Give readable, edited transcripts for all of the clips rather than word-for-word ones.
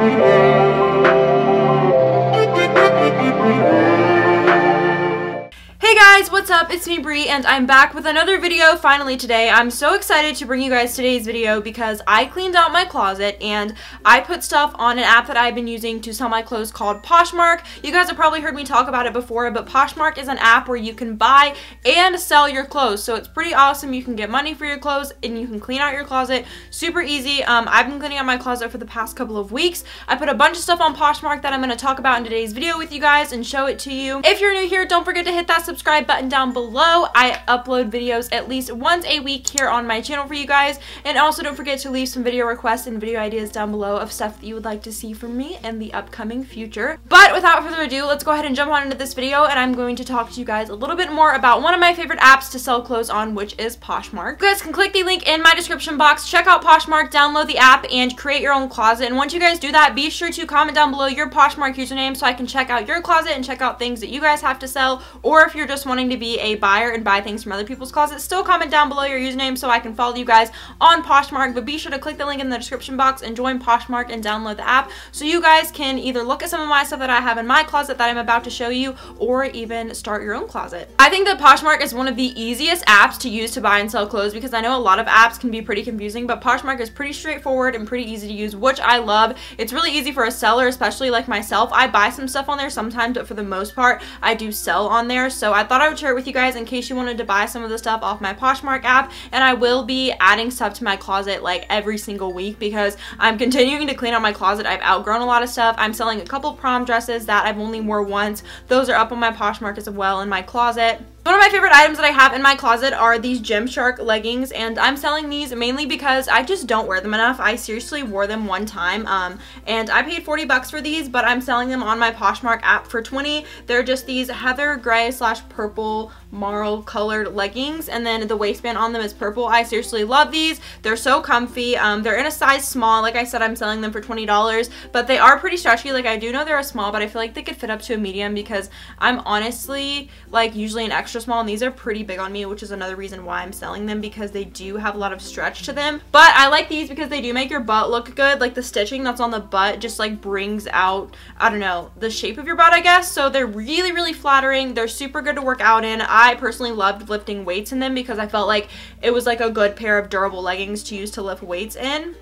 Hey guys, what's up? It's me, Bree, and I'm back with another video finally today. I'm so excited to bring you guys today's video because I cleaned out my closet and I put stuff on an app that I've been using to sell my clothes called Poshmark. You guys have probably heard me talk about it before, but Poshmark is an app where you can buy and sell your clothes. So it's pretty awesome. You can get money for your clothes and you can clean out your closet super easy. I've been cleaning out my closet for the past couple of weeks. I put a bunch of stuff on Poshmark that I'm going to talk about in today's video with you guys and show it to you. If you're new here, don't forget to hit that subscribe button down below. I upload videos at least once a week here on my channel for you guys, and also don't forget to leave some video requests and video ideas down below of stuff that you would like to see from me in the upcoming future. But without further ado, let's go ahead and jump on into this video, and I'm going to talk to you guys a little bit more about one of my favorite apps to sell clothes on, which is Poshmark. You guys can click the link in my description box, check out Poshmark, download the app, and create your own closet. And once you guys do that, be sure to comment down below your Poshmark username so I can check out your closet and check out things that you guys have to sell, or if you're just wanting to be a buyer and buy things from other people's closets, still comment down below your username so I can follow you guys on Poshmark. But be sure to click the link in the description box and join Poshmark and download the app so you guys can either look at some of my stuff that I have in my closet that I'm about to show you, or even start your own closet. I think that Poshmark is one of the easiest apps to use to buy and sell clothes because I know a lot of apps can be pretty confusing, but Poshmark is pretty straightforward and pretty easy to use, which I love. It's really easy for a seller, especially like myself. I buy some stuff on there sometimes, but for the most part I do sell on there, so I thought I would share it with you guys in case you wanted to buy some of the stuff off my Poshmark app. And I will be adding stuff to my closet like every single week because I'm continuing to clean out my closet. I've outgrown a lot of stuff. I'm selling a couple prom dresses that I've only wore once. Those are up on my Poshmark as well in my closet. One of my favorite items that I have in my closet are these Shark Leggings, and I'm selling these mainly because I just don't wear them enough. I seriously wore them one time, and I paid 40 bucks for these, but I'm selling them on my Poshmark app for 20. They're just these heather gray / purple marl colored leggings, and then the waistband on them is purple. I seriously love these. They're so comfy. They're in a size small. Like I said, I'm selling them for $20, but they are pretty stretchy. Like, I do know they're a small, but I feel like they could fit up to a medium because I'm honestly like usually an extra small, and these are pretty big on me, which is another reason why I'm selling them, because they do have a lot of stretch to them. But I like these because they do make your butt look good. Like, the stitching that's on the butt just like brings out, I don't know, the shape of your butt, I guess. So they're really flattering. They're super good to work out in. I personally loved lifting weights in them because I felt like it was like a good pair of durable leggings to use to lift weights in.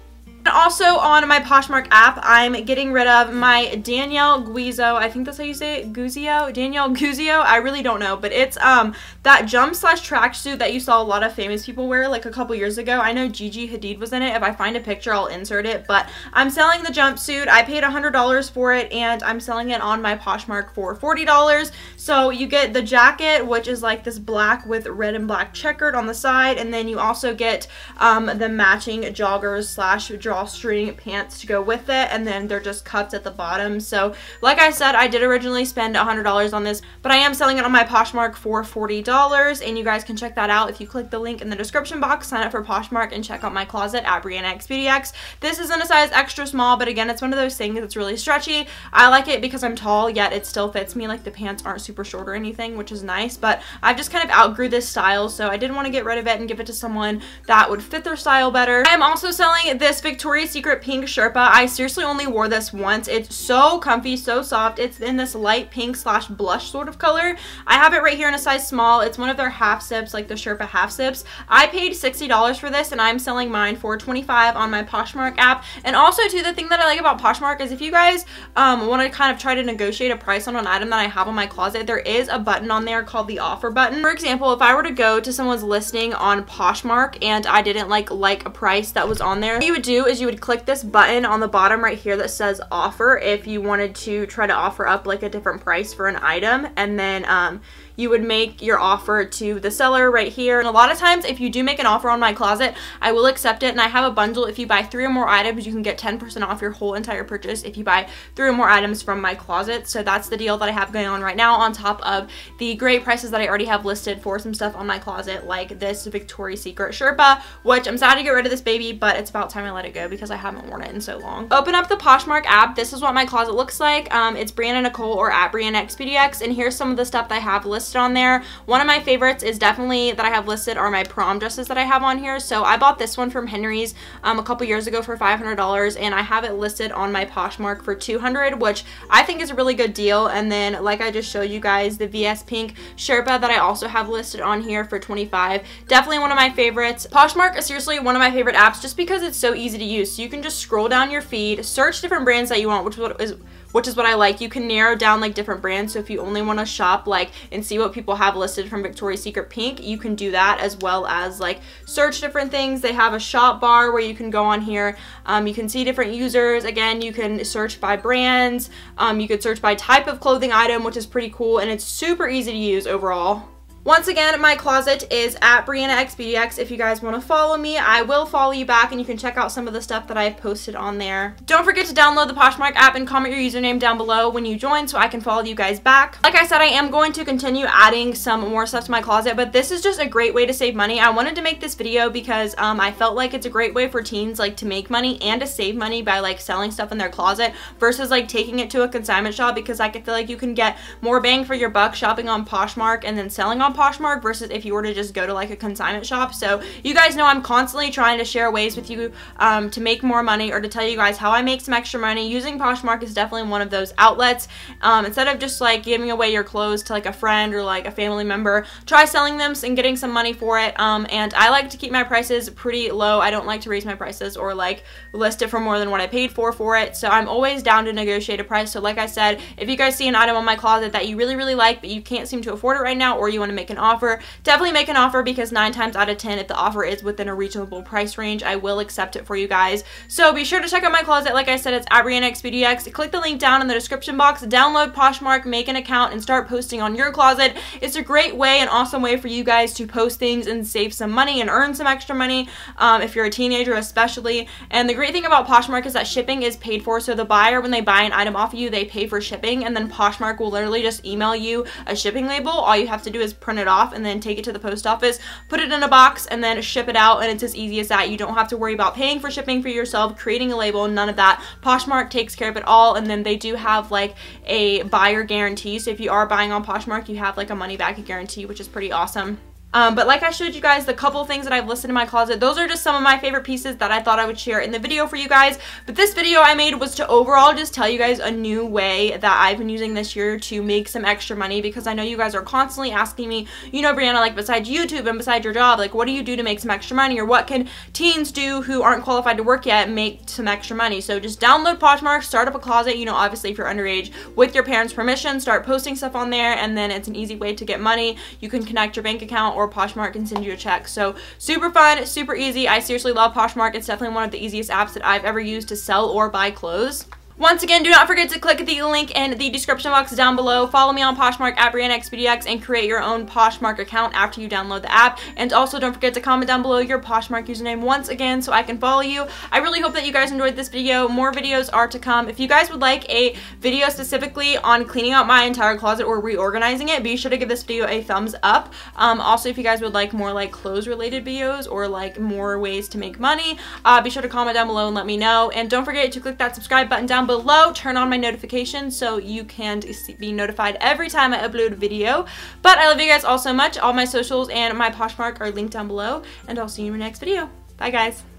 And also on my Poshmark app, I'm getting rid of my Danielle Guizzo, I think that's how you say it, Danielle Guizzo, I really don't know, but it's that jump / tracksuit that you saw a lot of famous people wear like a couple years ago. I know Gigi Hadid was in it. If I find a picture, I'll insert it, but I'm selling the jumpsuit. I paid $100 for it, and I'm selling it on my Poshmark for $40. So you get the jacket, which is like this black with red and black checkered on the side, and then you also get the matching joggers / drawstring pants to go with it, and then they're just cuffed at the bottom. So like I said, I did originally spend $100 on this, but I am selling it on my Poshmark for $40, and you guys can check that out if you click the link in the description box, sign up for Poshmark, and check out my closet at BriannaXPDX. This is in a size extra small, but again, it's one of those things that's really stretchy. I like it because I'm tall, yet it still fits me. Like, the pants aren't super short or anything, which is nice, but I've just kind of outgrew this style, so I didn't want to get rid of it and give it to someone that would fit their style better. I am also selling this Victoria's Secret pink Sherpa. I seriously only wore this once. It's so comfy, so soft. It's in this light pink / blush sort of color. I have it right here in a size small. It's one of their half zips, like the Sherpa half zips. I paid $60 for this, and I'm selling mine for $25 on my Poshmark app. And also too, the thing that I like about Poshmark is if you guys want to kind of try to negotiate a price on an item that I have on my closet, there is a button on there called the offer button. For example, if I were to go to someone's listing on Poshmark and I didn't like a price that was on there, what you would do is you would click this button on the bottom right here that says offer if you wanted to try to offer up like a different price for an item, and then you would make your offer to the seller right here. And a lot of times if you do make an offer on my closet, I will accept it, and I have a bundle. If you buy 3 or more items, you can get 10% off your whole entire purchase if you buy 3 or more items from my closet. So that's the deal that I have going on right now, on top of the great prices that I already have listed for some stuff on my closet, like this Victoria's Secret Sherpa, which I'm sad to get rid of this baby, but it's about time I let it go because I haven't worn it in so long. Open up the Poshmark app. This is what my closet looks like. It's Brianna Nicole or at BriannaXPDX, and here's some of the stuff that I have listed listed on there. One of my favorites is definitely that I have listed are my prom dresses that I have on here. So I bought this one from Henry's a couple years ago for $500, and I have it listed on my Poshmark for $200, which I think is a really good deal. And then, like I just showed you guys, the VS Pink Sherpa that I also have listed on here for $25. Definitely one of my favorites. Poshmark is seriously one of my favorite apps just because it's so easy to use. So you can just scroll down your feed, search different brands that you want, which is what I like. You can narrow down like different brands. So if you only want to shop like and see what people have listed from Victoria's Secret Pink, you can do that, as well as like search different things. They have a shop bar where you can go on here. You can see different users. Again, you can search by brands. You could search by type of clothing item, which is pretty cool, and it's super easy to use overall. Once again, my closet is at BriannaXBDX. If you guys want to follow me, I will follow you back, and you can check out some of the stuff that I've posted on there. Don't forget to download the Poshmark app and comment your username down below when you join so I can follow you guys back. Like I said, I am going to continue adding some more stuff to my closet, but this is just a great way to save money. I wanted to make this video because I felt like it's a great way for teens like to make money and to save money by like selling stuff in their closet versus like taking it to a consignment shop, because I feel like you can get more bang for your buck shopping on Poshmark and then selling on Poshmark versus if you were to just go to like a consignment shop. So you guys know I'm constantly trying to share ways with you to make more money, or to tell you guys how I make some extra money. Using Poshmark is definitely one of those outlets. Instead of just like giving away your clothes to like a friend or like a family member, try selling them and getting some money for it. And I like to keep my prices pretty low. I don't like to raise my prices or like list it for more than what I paid for it. So I'm always down to negotiate a price. So like I said, if you guys see an item on my closet that you really like but you can't seem to afford it right now, or you want to make an offer, definitely make an offer, because 9 times out of 10, if the offer is within a reasonable price range, I will accept it for you guys. So be sure to check out my closet. Like I said, it's at BriannaXBDX. Click the link down in the description box, download Poshmark, make an account, and start posting on your closet. It's a great way, an awesome way for you guys to post things and save some money and earn some extra money, if you're a teenager especially. And the great thing about Poshmark is that shipping is paid for. So the buyer, when they buy an item off of you, they pay for shipping, and then Poshmark will literally just email you a shipping label. All you have to do is print it off and then take it to the post office, put it in a box, and then ship it out. And it's as easy as that. You don't have to worry about paying for shipping for yourself, creating a label, none of that. Poshmark takes care of it all. And then they do have like a buyer guarantee. So if you are buying on Poshmark, you have like a money back guarantee, which is pretty awesome. But like I showed you guys, the couple things that I've listed in my closet, those are just some of my favorite pieces that I thought I would share in the video for you guys. But this video I made was to overall just tell you guys a new way that I've been using this year to make some extra money, because I know you guys are constantly asking me, you know, Brianna, like besides YouTube and besides your job, like what do you do to make some extra money, or what can teens do who aren't qualified to work yet make some extra money? So just download Poshmark, start up a closet, you know, obviously if you're underage, with your parents' permission, start posting stuff on there, and then it's an easy way to get money. You can connect your bank account, or Poshmark can send you a check. So super fun, super easy. I seriously love Poshmark. It's definitely one of the easiest apps that I've ever used to sell or buy clothes. Once again, do not forget to click the link in the description box down below. Follow me on Poshmark at BriannaXBDX and create your own Poshmark account after you download the app. And also don't forget to comment down below your Poshmark username once again so I can follow you. I really hope that you guys enjoyed this video. More videos are to come. If you guys would like a video specifically on cleaning out my entire closet or reorganizing it, be sure to give this video a thumbs up. Also, if you guys would like more like clothes related videos or like more ways to make money, be sure to comment down below and let me know. And don't forget to click that subscribe button down below, turn on my notifications so you can be notified every time I upload a video. But I love you guys all so much. All my socials and my Poshmark are linked down below, and I'll see you in my next video. Bye guys.